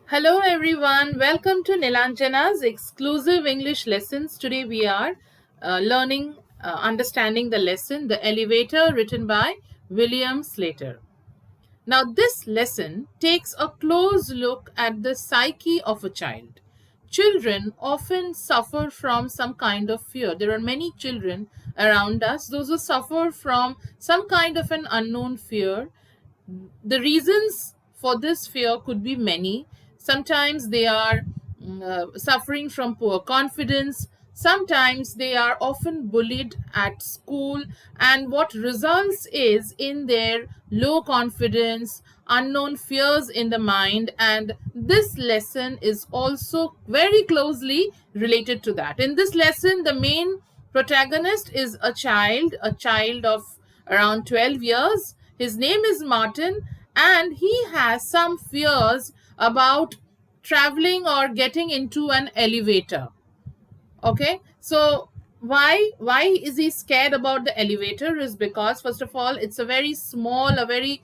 Hello everyone, welcome to Nilanjana's exclusive English lessons. Today we are understanding the lesson, The Elevator, written by William Sleator. Now this lesson takes a close look at the psyche of a child. Children often suffer from some kind of fear. There are many children around us, those who suffer from some kind of an unknown fear. The reasons for this fear could be many. Sometimes they are suffering from poor confidence. Sometimes they are often bullied at school, and what results is in their low confidence, unknown fears in the mind, and this lesson is also very closely related to that. In this lesson, the main protagonist is a child of around 12 years. His name is Martin, and he has some fears about traveling or getting into an elevator. Okay, so why is he scared about the elevator? Is because, first of all, it's a very small, a very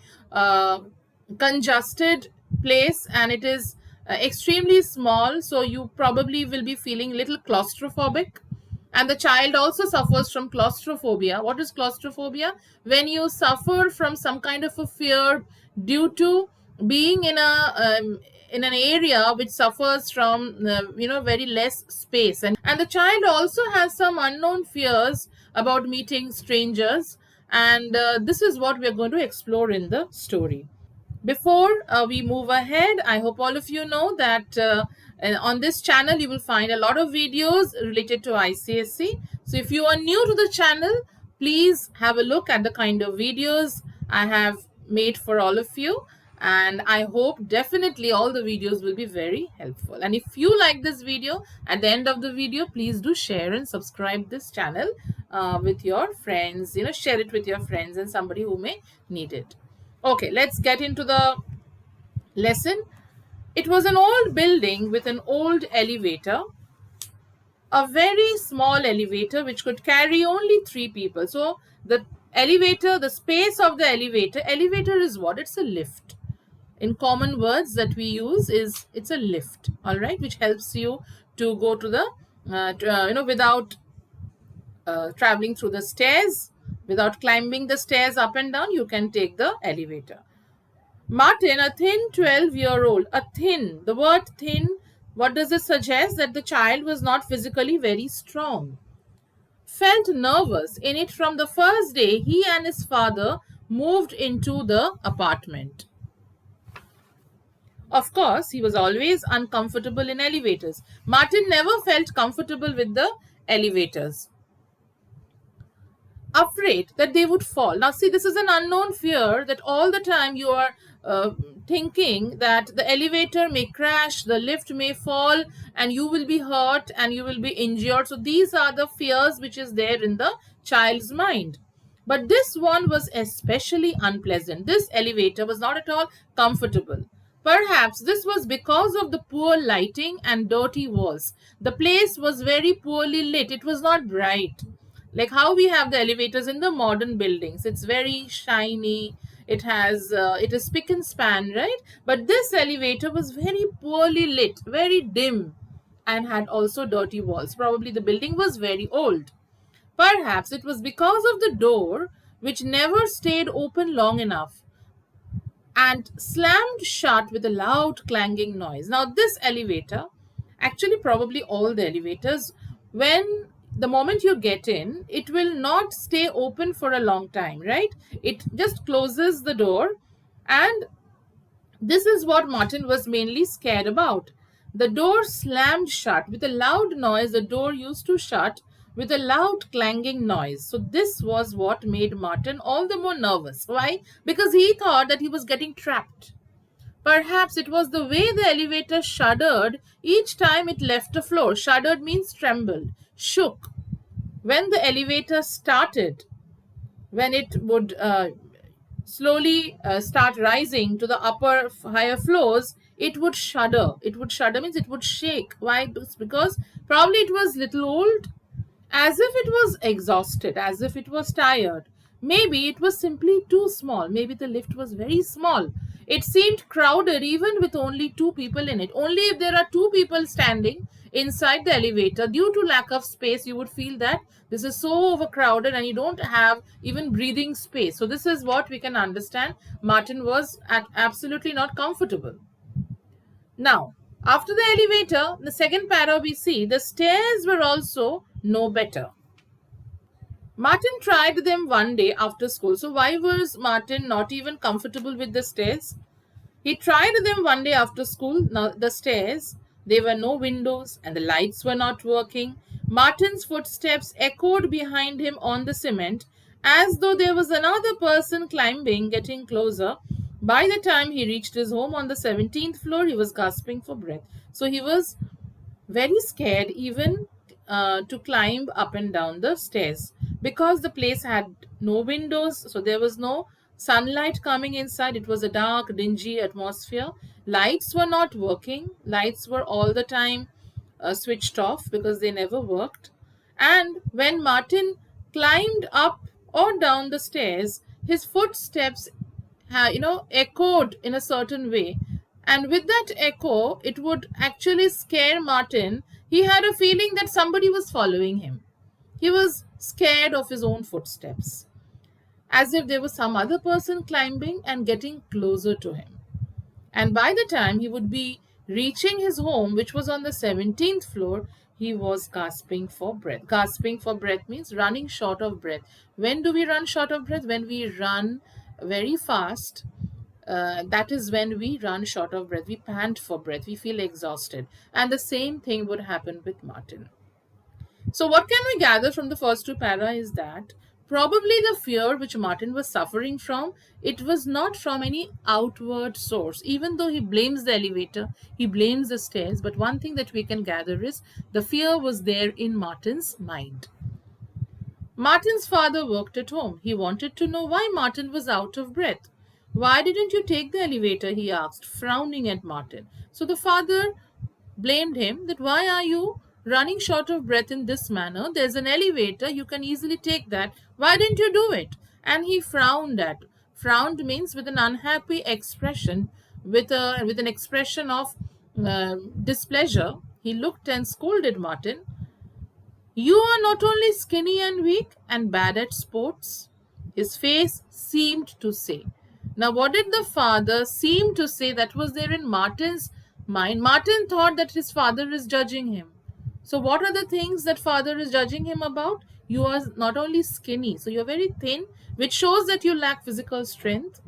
congested place, and it is extremely small, so you probably will be feeling a little claustrophobic. And the child also suffers from claustrophobia. What is claustrophobia? When you suffer from some kind of a fear due to being in an area which suffers from very less space. And the child also has some unknown fears about meeting strangers, and this is what we are going to explore in the story. Before we move ahead, I hope all of you know that on this channel you will find a lot of videos related to ICSE. So if you are new to the channel, please have a look at the kind of videos I have made for all of you, and I hope definitely all the videos will be very helpful. And if you like this video, at the end of the video, please do share and subscribe this channel with your friends. Share it with your friends and somebody who may need it. Okay, let's get into the lesson. It was an old building with an old elevator, a very small elevator which could carry only 3 people. So the elevator, the space of the elevator is what? It's a lift. In common words that we use is it's a lift, all right, which helps you to go to the without traveling through the stairs, without climbing the stairs up and down. You can take the elevator. Martin, a thin 12-year-old, the word thin, what does it suggest? That the child was not physically very strong. Felt nervous in it from the first day he and his father moved into the apartment. Of course, he was always uncomfortable in elevators. Martin never felt comfortable with the elevators, afraid that they would fall. Now, see, this is an unknown fear that all the time you are thinking that the elevator may crash, the lift may fall, and you will be hurt and you will be injured. So these are the fears which is there in the child's mind. But this one was especially unpleasant. This elevator was not at all comfortable. Perhaps this was because of the poor lighting and dirty walls. The place was very poorly lit. It was not bright. Like how we have the elevators in the modern buildings. It's very shiny. It is spick and span, right? But this elevator was very poorly lit, very dim, and had also dirty walls. Probably the building was very old. Perhaps it was because of the door, which never stayed open long enough and slammed shut with a loud clanging noise. Now, this elevator, actually, probably all the elevators, when the moment you get in, it will not stay open for a long time, right? It just closes the door, and this is what Martin was mainly scared about. The door slammed shut with a loud noise. The door used to shut with a loud clanging noise. So this was what made Martin all the more nervous. Why? Because he thought that he was getting trapped. Perhaps it was the way the elevator shuddered each time it left the floor. Shuddered means trembled, shook. When the elevator started, when it would slowly start rising to the higher floors, it would shudder. It would shudder means it would shake. Why? Because probably it was little old, as if it was exhausted, as if it was tired. Maybe it was simply too small. Maybe the lift was very small. It seemed crowded even with only two people in it. Only if there are two people standing inside the elevator, due to lack of space, you would feel that this is so overcrowded and you don't have even breathing space. So, this is what we can understand. Martin was absolutely not comfortable. Now, after the elevator, the second para we see the stairs were also no better. Martin tried them one day after school. So, why was Martin not even comfortable with the stairs? He tried them one day after school. Now, the stairs, there were no windows and the lights were not working. Martin's footsteps echoed behind him on the cement as though there was another person climbing, getting closer. By the time he reached his home on the 17th floor, he was gasping for breath. So, he was very scared even to climb up and down the stairs because the place had no windows, so there was no sunlight coming inside. It was a dark, dingy atmosphere. Lights were not working. Lights were all the time switched off because they never worked. And when Martin climbed up or down the stairs, his footsteps echoed in a certain way, and with that echo it would actually scare Martin. He had a feeling that somebody was following him. He was scared of his own footsteps, as if there was some other person climbing and getting closer to him. And by the time he would be reaching his home, which was on the 17th floor, he was gasping for breath. Gasping for breath means running short of breath. When do we run short of breath? When we run very fast. That is when we run short of breath. We pant for breath. We feel exhausted. And the same thing would happen with Martin. So, what can we gather from the first two para is that probably the fear which Martin was suffering from, it was not from any outward source. Even though he blames the elevator, he blames the stairs, but one thing that we can gather is the fear was there in Martin's mind. Martin's father worked at home. He wanted to know why Martin was out of breath. Why didn't you take the elevator? He asked, frowning at Martin. So the father blamed him that why are you running short of breath in this manner? There's an elevator, you can easily take that. Why didn't you do it? And he frowned at. Frowned means with an unhappy expression, with an expression of displeasure. He looked and scolded Martin. You are not only skinny and weak and bad at sports, his face seemed to say. Now, what did the father seem to say that was there in Martin's mind? Martin thought that his father is judging him. So, what are the things that father is judging him about? You are not only skinny, so you're very thin, which shows that you lack physical strength.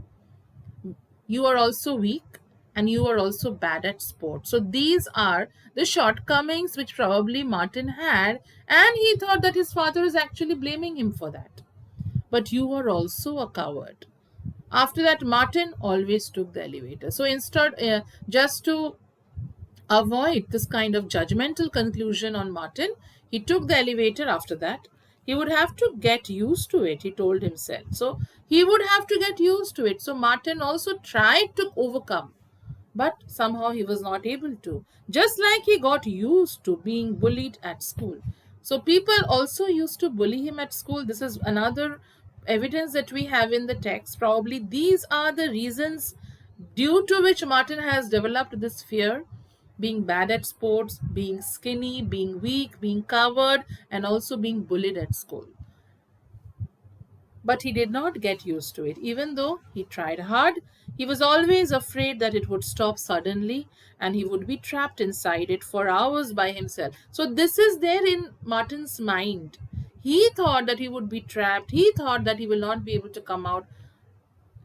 You are also weak and you are also bad at sports. So these are the shortcomings which probably Martin had, and he thought that his father is actually blaming him for that. But you are also a coward. After that, Martin always took the elevator. So instead, just to avoid this kind of judgmental conclusion on Martin, he took the elevator after that. He would have to get used to it, he told himself. So he would have to get used to it. So Martin also tried to overcome, but somehow he was not able to. Just like he got used to being bullied at school. So people also used to bully him at school. This is another evidence that we have in the text. Probably these are the reasons due to which Martin has developed this fear, being bad at sports, being skinny, being weak, being covered, and also being bullied at school. But he did not get used to it. Even though he tried hard, he was always afraid that it would stop suddenly and he would be trapped inside it for hours by himself. So, this is there in Martin's mind. He thought that he would be trapped, he thought that he will not be able to come out.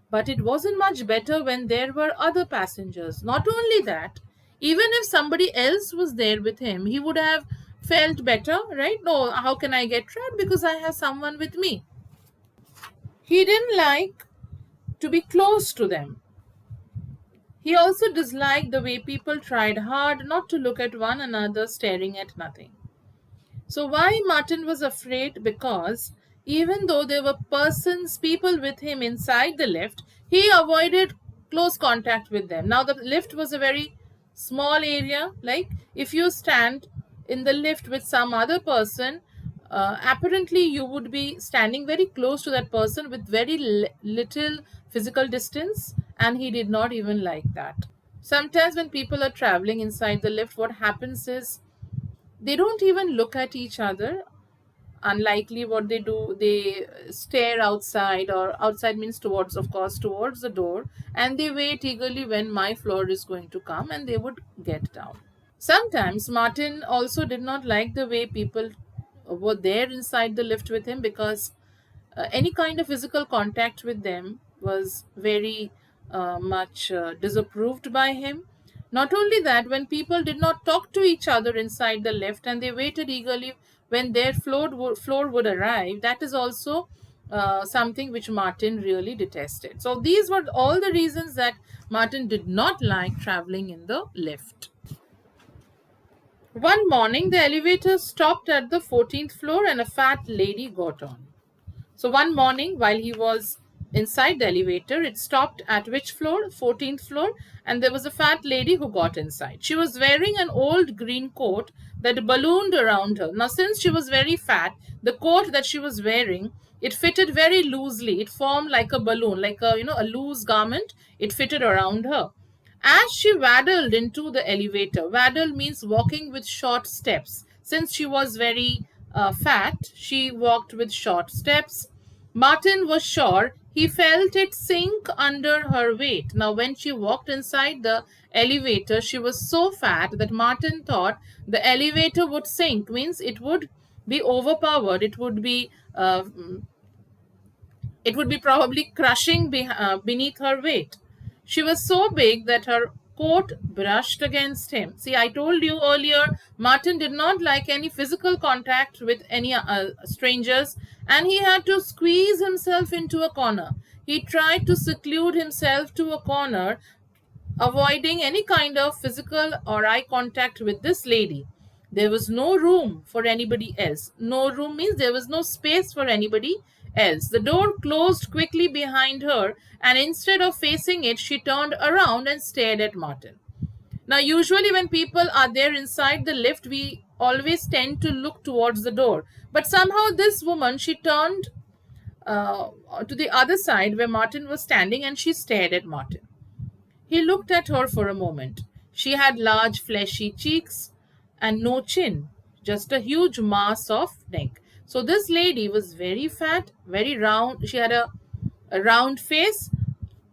But it wasn't much better when there were other passengers. Not only that, even if somebody else was there with him, he would have felt better, right? No, how can I get trapped? Because I have someone with me. He didn't like to be close to them. He also disliked the way people tried hard not to look at one another, staring at nothing. So why Martin was afraid? Because even though there were people with him inside the lift, he avoided close contact with them. Now the lift was a very small area. Like if you stand in the lift with some other person, apparently you would be standing very close to that person with very little physical distance, and he did not even like that. Sometimes when people are traveling inside the lift, what happens is they don't even look at each other. Unlikely, what they do, they stare outside, or outside means towards, of course, towards the door, and they wait eagerly when my floor is going to come, and they would get down. Sometimes Martin also did not like the way people were there inside the lift with him, because any kind of physical contact with them was very much disapproved by him. Not only that, when people did not talk to each other inside the lift and they waited eagerly when their floor would arrive, that is also something which Martin really detested. So, these were all the reasons that Martin did not like traveling in the lift. One morning, the elevator stopped at the 14th floor and a fat lady got on. So one morning, while he was inside the elevator, it stopped at which floor? 14th floor. And there was a fat lady who got inside. She was wearing an old green coat that ballooned around her. Now, since she was very fat, the coat that she was wearing, it fitted very loosely. It formed like a balloon, like a a loose garment. It fitted around her. As she waddled into the elevator, waddle means walking with short steps. Since she was very fat, she walked with short steps. Martin was sure he felt it sink under her weight. Now, when she walked inside the elevator, she was so fat that Martin thought the elevator would sink, means it would be overpowered, it would be probably crushing beneath her weight. She was so big that her coat brushed against him. See, I told you earlier, Martin did not like any physical contact with any strangers, and he had to squeeze himself into a corner. He tried to seclude himself to a corner, avoiding any kind of physical or eye contact with this lady. There was no room for anybody else. No room means there was no space for anybody else. The door closed quickly behind her, and instead of facing it, she turned around and stared at Martin. Now, usually, when people are there inside the lift, we always tend to look towards the door. But somehow, this woman, she turned uh, to the other side where Martin was standing, and she stared at Martin. He looked at her for a moment. She had large fleshy cheeks and no chin, just a huge mass of neck. So this lady was very fat, very round. She had a round face.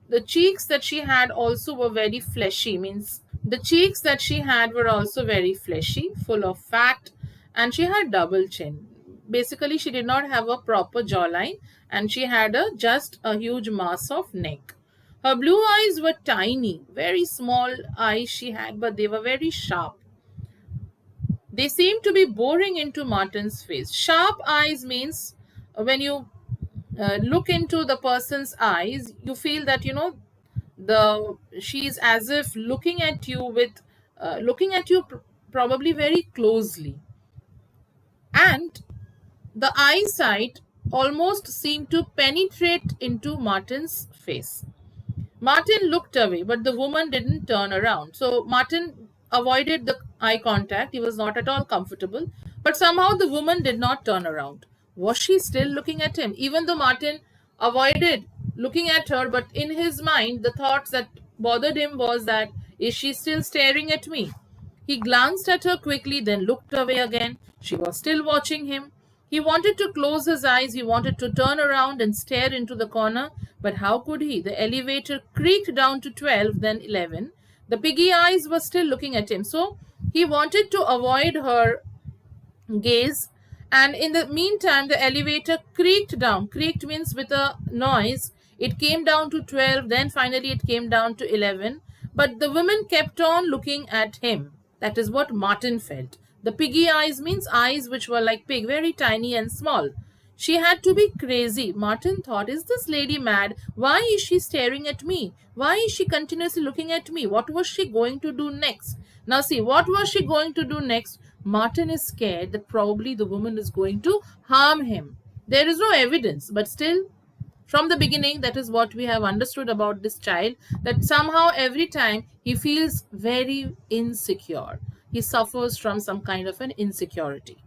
The cheeks that she had also were very fleshy, means the cheeks that she had were also very fleshy, full of fat, and she had double chin. Basically, she did not have a proper jawline, and she had just a huge mass of neck. Her blue eyes were tiny, very small eyes she had, but they were very sharp. They seemed to be boring into Martin's face. Sharp eyes means when you look into the person's eyes, you feel that the she's as if looking at you with looking at you probably very closely, and the eyesight almost seemed to penetrate into Martin's face. Martin looked away, but the woman didn't turn around. So Martin avoided the eye contact. He was not at all comfortable. But somehow the woman did not turn around. Was she still looking at him? Even though Martin avoided looking at her, but in his mind, the thoughts that bothered him was that, is she still staring at me? He glanced at her quickly, then looked away again. She was still watching him. He wanted to close his eyes, he wanted to turn around and stare into the corner, but how could he? The elevator creaked down to 12, then 11. The piggy eyes were still looking at him, so he wanted to avoid her gaze. And in the meantime, the elevator creaked down. Creaked means with a noise. It came down to 12, then finally it came down to 11. But the woman kept on looking at him. That is what Martin felt. The piggy eyes means eyes which were like pig, very tiny and small. She had to be crazy. Martin thought, is this lady mad? Why is she staring at me? Why is she continuously looking at me? What was she going to do next? Now, see, what was she going to do next? Martin is scared that probably the woman is going to harm him. There is no evidence, but still, from the beginning, that is what we have understood about this child, that somehow every time he feels very insecure. He suffers from some kind of an insecurity.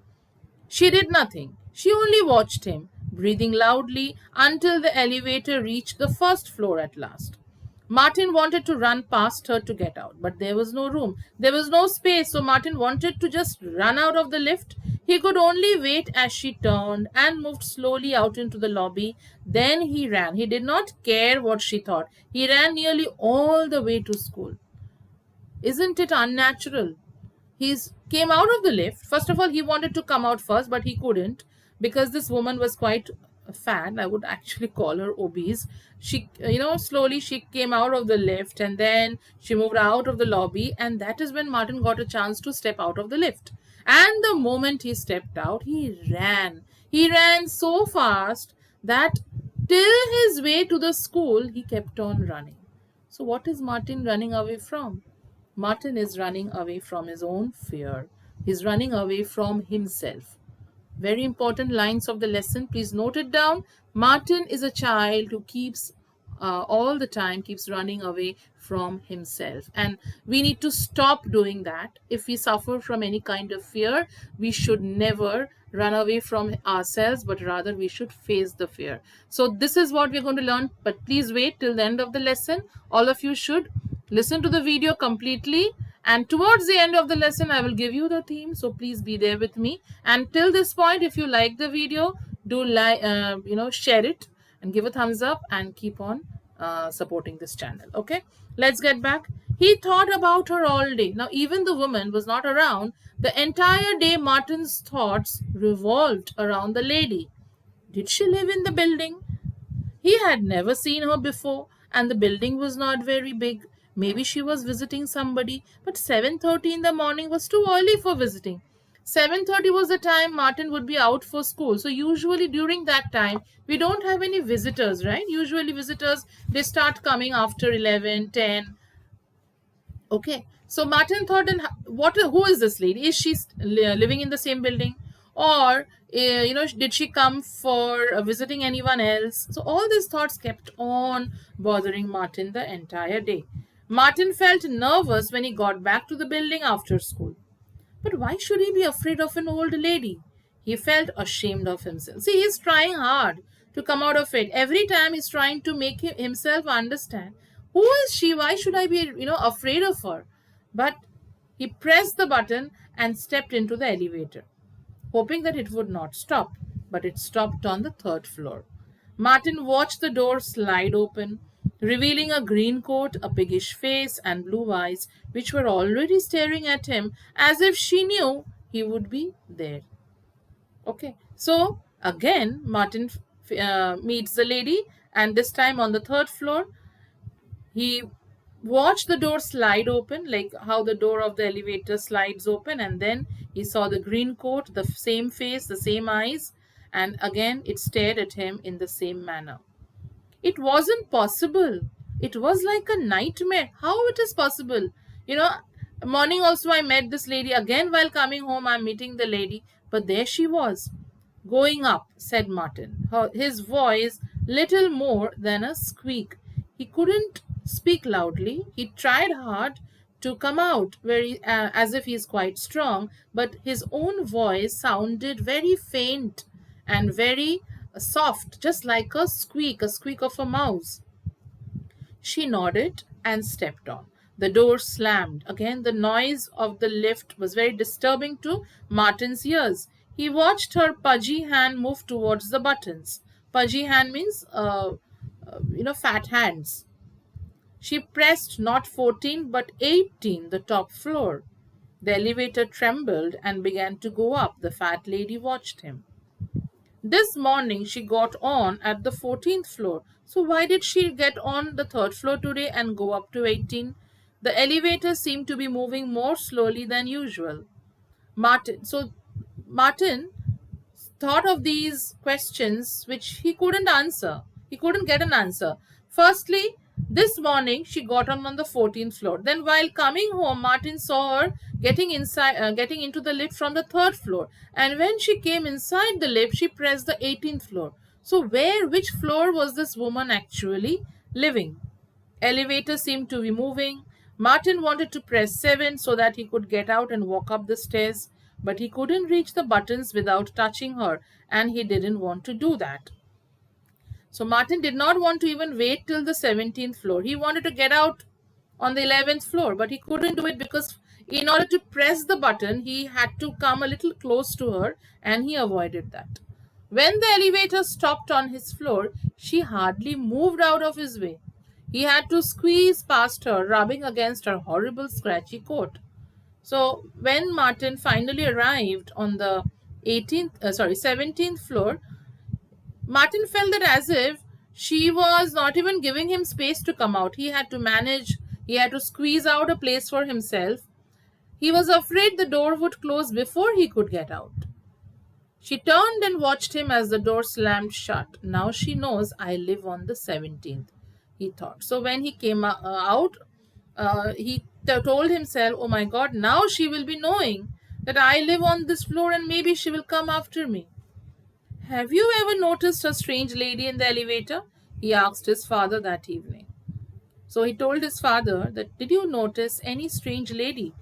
She did nothing. She only watched him, breathing loudly, until the elevator reached the first floor at last. Martin wanted to run past her to get out, but there was no room. There was no space, so Martin wanted to just run out of the lift. He could only wait as she turned and moved slowly out into the lobby. Then he ran. He did not care what she thought. He ran nearly all the way to school. Isn't it unnatural? He's came out of the lift. First of all, he wanted to come out first, but he couldn't because this woman was quite fat. I would actually call her obese. She, slowly she came out of the lift and then she moved out of the lobby, and that is when Martin got a chance to step out of the lift. And the moment he stepped out, he ran. He ran so fast that till his way to the school, he kept on running. So, what is Martin running away from? Martin is running away from his own fear. He's running away from himself. Very important lines of the lesson. Please note it down. Martin is a child who keeps all the time keeps running away from himself, and we need to stop doing that. If we suffer from any kind of fear, we should never run away from ourselves, but rather we should face the fear. So this is what we're going to learn, but please wait till the end of the lesson. All of you should listen to the video completely, and towards the end of the lesson I will give you the theme, so please be there with me. And till this point, if you like the video, do like share it and give a thumbs up and keep on supporting this channel. Okay, let's get back. He thought about her all day. Now even the woman was not around. The entire day Martin's thoughts revolved around the lady. Did she live in the building? He had never seen her before, and the building was not very big. Maybe she was visiting somebody, but 7:30 in the morning was too early for visiting. 7:30 was the time Martin would be out for school. So usually during that time, we don't have any visitors, right? Usually visitors, they start coming after 11, 10. Okay, so Martin thought, and what? Who is this lady? Is she living in the same building, or did she come for visiting anyone else? So all these thoughts kept on bothering Martin the entire day. Martin felt nervous when he got back to the building after school. But why should he be afraid of an old lady? He felt ashamed of himself. See, he's trying hard to come out of it. Every time he's trying to make himself understand, who is she? Why should I be, afraid of her? But he pressed the button and stepped into the elevator, hoping that it would not stop. But it stopped on the third floor. Martin watched the door slide open, revealing a green coat, a piggish face, and blue eyes, which were already staring at him as if she knew he would be there. Okay, so again, Martin meets the lady, and this time on the third floor. He watched the door slide open, like how the door of the elevator slides open, and then he saw the green coat, the same face, the same eyes, and again it stared at him in the same manner. It wasn't possible. It was like a nightmare. How it is possible? You know, morning also I met this lady. Again, while coming home, I'm meeting the lady. But there she was. Going up, said Martin. His voice little more than a squeak. He couldn't speak loudly. He tried hard to come out very as if he's quite strong, but his own voice sounded very faint and very soft, just like a squeak of a mouse. She nodded and stepped on. The door slammed. Again, the noise of the lift was very disturbing to Martin's ears. He watched her pudgy hand move towards the buttons. Pudgy hand means, fat hands. She pressed not 14 but 18, the top floor. The elevator trembled and began to go up. The fat lady watched him. This morning she got on at the 14th floor. So why did she get on the third floor today and go up to 18? The elevator seemed to be moving more slowly than usual. Martin thought of these questions which he couldn't answer. He couldn't get an answer. Firstly, this morning she got on the 14th floor. Then while coming home, Martin saw her getting into the lift from the third floor. And when she came inside the lift, she pressed the 18th floor. So which floor was this woman actually living? Elevator seemed to be moving. Martin wanted to press 7 so that he could get out and walk up the stairs. but he couldn't reach the buttons without touching her, and he didn't want to do that. So Martin did not want to even wait till the 17th floor. He wanted to get out on the 11th floor, but he couldn't do it because in order to press the button, he had to come a little close to her, and he avoided that. When the elevator stopped on his floor, she hardly moved out of his way. He had to squeeze past her, rubbing against her horrible scratchy coat. So when Martin finally arrived on the 17th floor, Martin felt that as if she was not even giving him space to come out. He had to manage, he had to squeeze out a place for himself. He was afraid the door would close before he could get out. She turned and watched him as the door slammed shut. Now she knows I live on the 17th, he thought. So when he came out, he told himself, oh my God, now she will be knowing that I live on this floor and maybe she will come after me. Have you ever noticed a strange lady in the elevator? He asked his father that evening. So he told his father that, did you notice any strange lady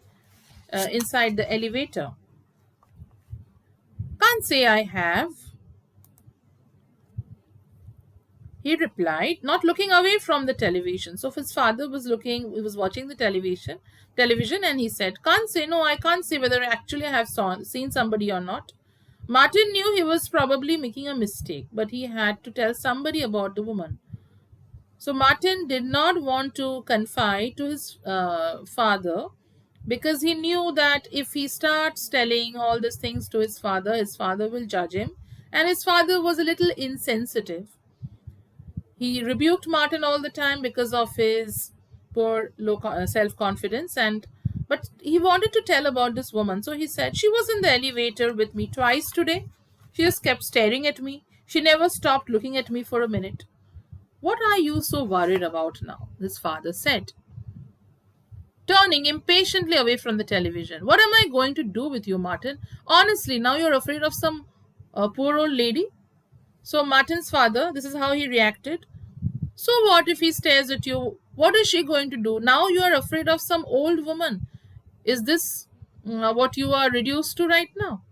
inside the elevator? Can't say I have, he replied, not looking away from the television. So his father was he was watching the television, and he said, can't say, no, I can't say whether actually I have seen somebody or not. Martin knew he was probably making a mistake, but he had to tell somebody about the woman. So Martin did not want to confide to his father, because he knew that if he starts telling all these things to his father will judge him, and his father was a little insensitive. He rebuked Martin all the time because of his poor self-confidence, but he wanted to tell about this woman. So he said, she was in the elevator with me twice today. She just kept staring at me. She never stopped looking at me for a minute. What are you so worried about now? His father said, turning impatiently away from the television. What am I going to do with you, Martin? Honestly, now you're afraid of some poor old lady? So Martin's father, this is how he reacted. So what if he stares at you? What is she going to do? Now you are afraid of some old woman. Is this what you are reduced to right now?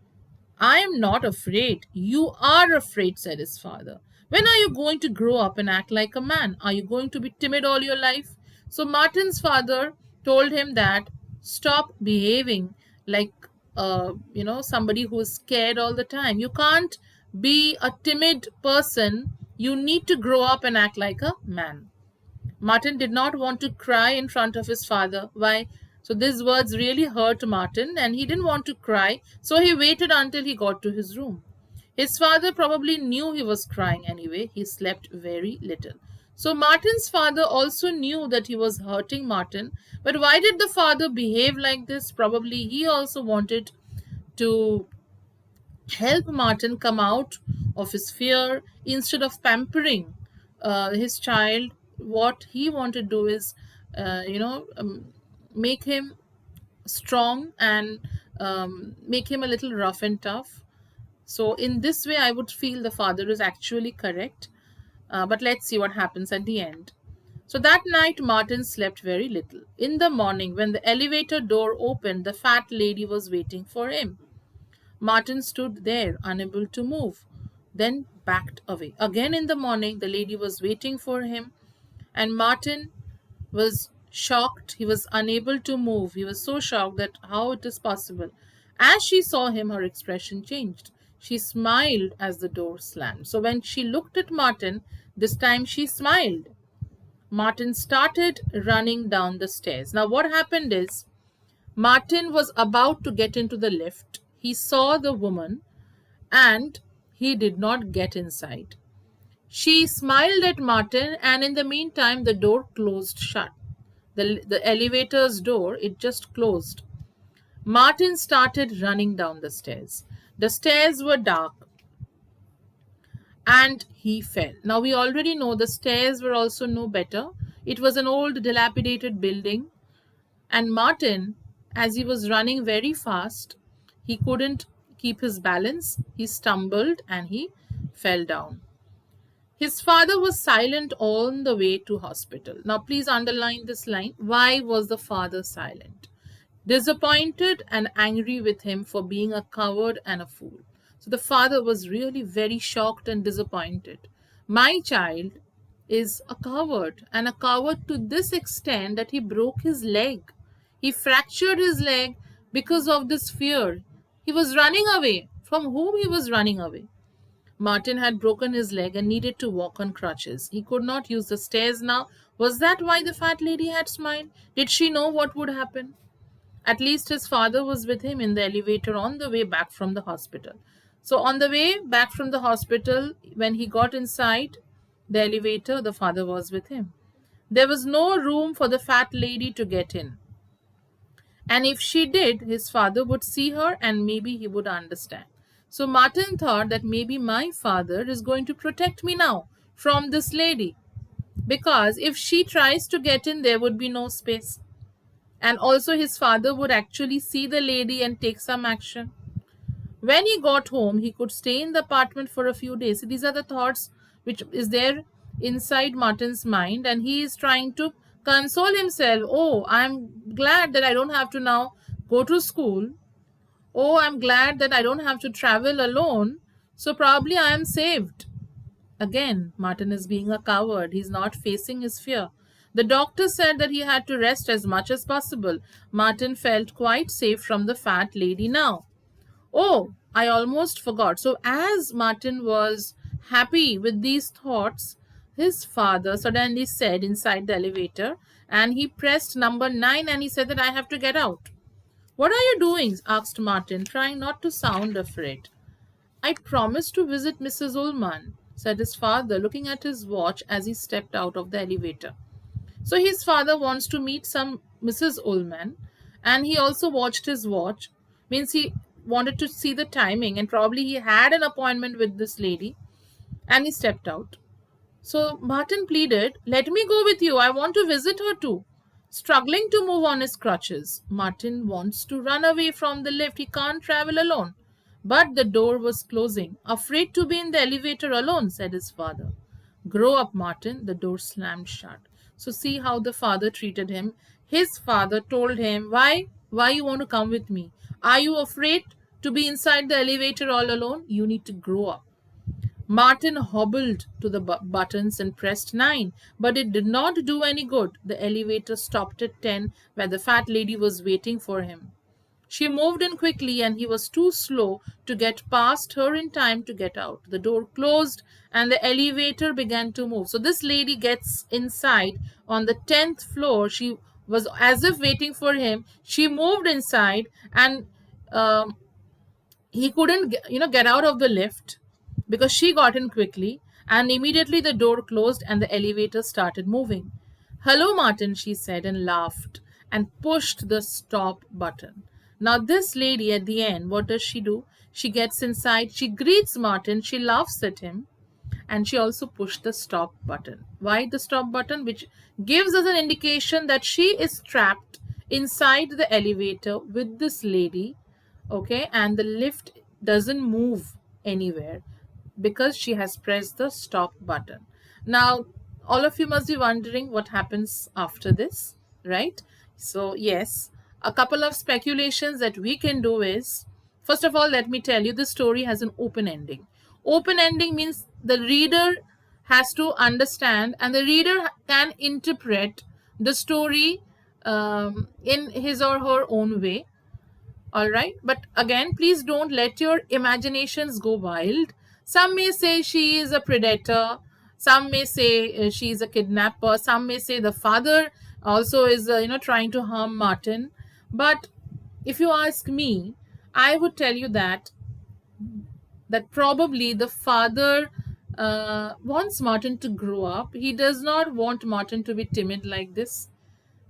I am not afraid. You are afraid, said his father. When are you going to grow up and act like a man? Are you going to be timid all your life? So Martin's father told him that stop behaving like somebody who is scared all the time. You can't be a timid person. You need to grow up and act like a man. Martin did not want to cry in front of his father. Why? So these words really hurt Martin, and he didn't want to cry, so he waited until he got to his room. His father probably knew he was crying anyway. He slept very little. So Martin's father also knew that he was hurting Martin, but why did the father behave like this? Probably he also wanted to help Martin come out of his fear. Instead of pampering his child, what he wanted to do is, make him strong and make him a little rough and tough. So in this way, I would feel the father is actually correct. But let's see what happens at the end. So that night, Martin slept very little. In the morning, when the elevator door opened, the fat lady was waiting for him. Martin stood there, unable to move, then backed away. Again in the morning, the lady was waiting for him, and Martin was shocked. He was unable to move. He was so shocked that how it is possible. As she saw him, her expression changed. She smiled as the door slammed. So when she looked at Martin, this time she smiled. Martin started running down the stairs. Now what happened is, Martin was about to get into the lift. He saw the woman and he did not get inside. She smiled at Martin, and in the meantime, the door closed shut. The elevator's door, it just closed. Martin started running down the stairs. The stairs were dark and he fell. Now we already know the stairs were also no better. It was an old dilapidated building, and Martin, as he was running very fast, he couldn't keep his balance. He stumbled and he fell down. His father was silent on the way to hospital. Now please underline this line. Why was the father silent? disappointed and angry with him for being a coward and a fool. So the father was really very shocked and disappointed. My child is a coward, and a coward to this extent that he broke his leg. He fractured his leg because of this fear. He was running away. From whom he was running away? Martin had broken his leg and needed to walk on crutches. He could not use the stairs now. Was that why the fat lady had smiled? Did she know what would happen? At least his father was with him in the elevator on the way back from the hospital. So, on the way back from the hospital, when he got inside the elevator, the father was with him. There was no room for the fat lady to get in. And if she did, his father would see her and maybe he would understand. So Martin thought that maybe my father is going to protect me now from this lady, because if she tries to get in, there would be no space. And also, his father would actually see the lady and take some action. When he got home, he could stay in the apartment for a few days. These are the thoughts which is there inside Martin's mind, and he is trying to console himself. Oh, I'm glad that I don't have to now go to school. Oh, I'm glad that I don't have to travel alone. So probably I am saved. Again, Martin is being a coward. He's not facing his fear. The doctor said that he had to rest as much as possible. Martin felt quite safe from the fat lady now. Oh, I almost forgot. So, as Martin was happy with these thoughts, his father suddenly said inside the elevator, and he pressed number 9 and he said that I have to get out. What are you doing? Asked Martin, trying not to sound afraid. I promised to visit Mrs. Ullman, said his father, looking at his watch as he stepped out of the elevator. So his father wants to meet some Mrs. Ullman, and he also watched his watch. Means he wanted to see the timing, and probably he had an appointment with this lady, and he stepped out. So Martin pleaded, let me go with you. I want to visit her too. Struggling to move on his crutches, Martin wants to run away from the lift. He can't travel alone. But the door was closing. Afraid to be in the elevator alone, said his father. Grow up, Martin. The door slammed shut. So see how the father treated him. His father told him, Why you want to come with me? Are you afraid to be inside the elevator all alone? You need to grow up. Martin hobbled to the buttons and pressed 9, but it did not do any good. The elevator stopped at 10, where the fat lady was waiting for him. She moved in quickly, and he was too slow to get past her in time to get out. The door closed, and the elevator began to move. So this lady gets inside on the 10th floor. She was as if waiting for him. She moved inside, and he couldn't get out of the lift because she got in quickly, and immediately the door closed and the elevator started moving. Hello, Martin, she said and laughed and pushed the stop button. Now this lady at the end, what does she do? She gets inside, she greets Martin, she laughs at him, and she also pushed the stop button. Why the stop button? Which gives us an indication that she is trapped inside the elevator with this lady, okay, and the lift doesn't move anywhere because she has pressed the stop button. Now, all of you must be wondering what happens after this, right? So, yes, a couple of speculations that we can do is, first of all, let me tell you, this story has an open ending. Open ending means the reader has to understand and the reader can interpret the story in his or her own way. All right, but again, please don't let your imaginations go wild. Some may say she is a predator, some may say she is a kidnapper, some may say the father also is trying to harm Martin. But if you ask me, I would tell you that probably the father wants Martin to grow up. He does not want Martin to be timid like this.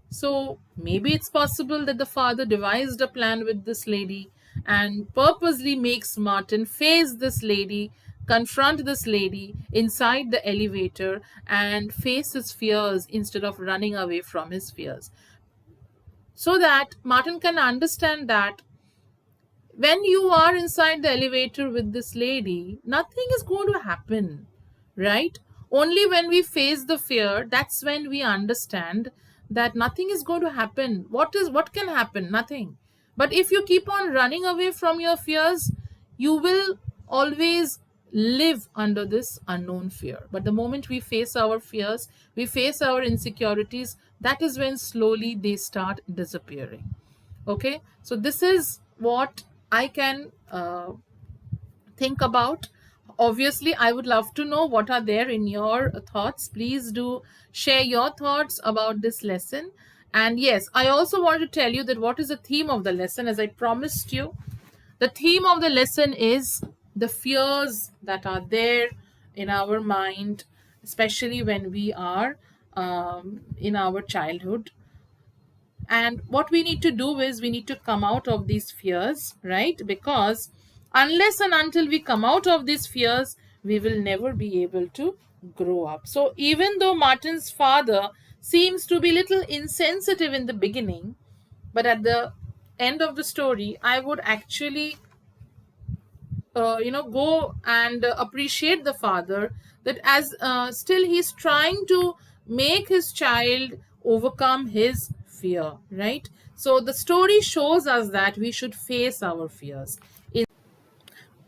So maybe it's possible that the father devised a plan with this lady and purposely makes Martin face this lady, confront this lady inside the elevator and face his fears instead of running away from his fears. So that Martin can understand that when you are inside the elevator with this lady, nothing is going to happen, right? Only when we face the fear, that's when we understand that nothing is going to happen. What can happen? Nothing. But if you keep on running away from your fears, you will always live under this unknown fear. But the moment we face our fears, we face our insecurities, that is when slowly they start disappearing. Okay, so this is what I can think about. Obviously, I would love to know what are there in your thoughts. Please do share your thoughts about this lesson. And yes, I also want to tell you that what is the theme of the lesson. As I promised you, the theme of the lesson is the fears that are there in our mind, especially when we are in our childhood. And what we need to do is we need to come out of these fears, right? Because unless and until we come out of these fears, we will never be able to grow up. So even though Martin's father seems to be little insensitive in the beginning, but at the end of the story, I would actually go and appreciate the father, that as still he's trying to make his child overcome his fear, right? So the story shows us that we should face our fears.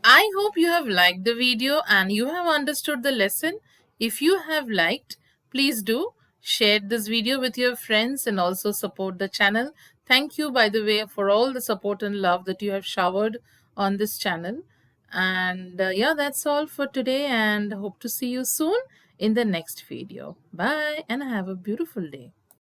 I hope you have liked the video and you have understood the lesson. If you have liked, please do share this video with your friends and also support the channel. Thank you, by the way, for all the support and love that you have showered on this channel. And yeah, that's all for today, and hope to see you soon in the next video. Bye and have a beautiful day.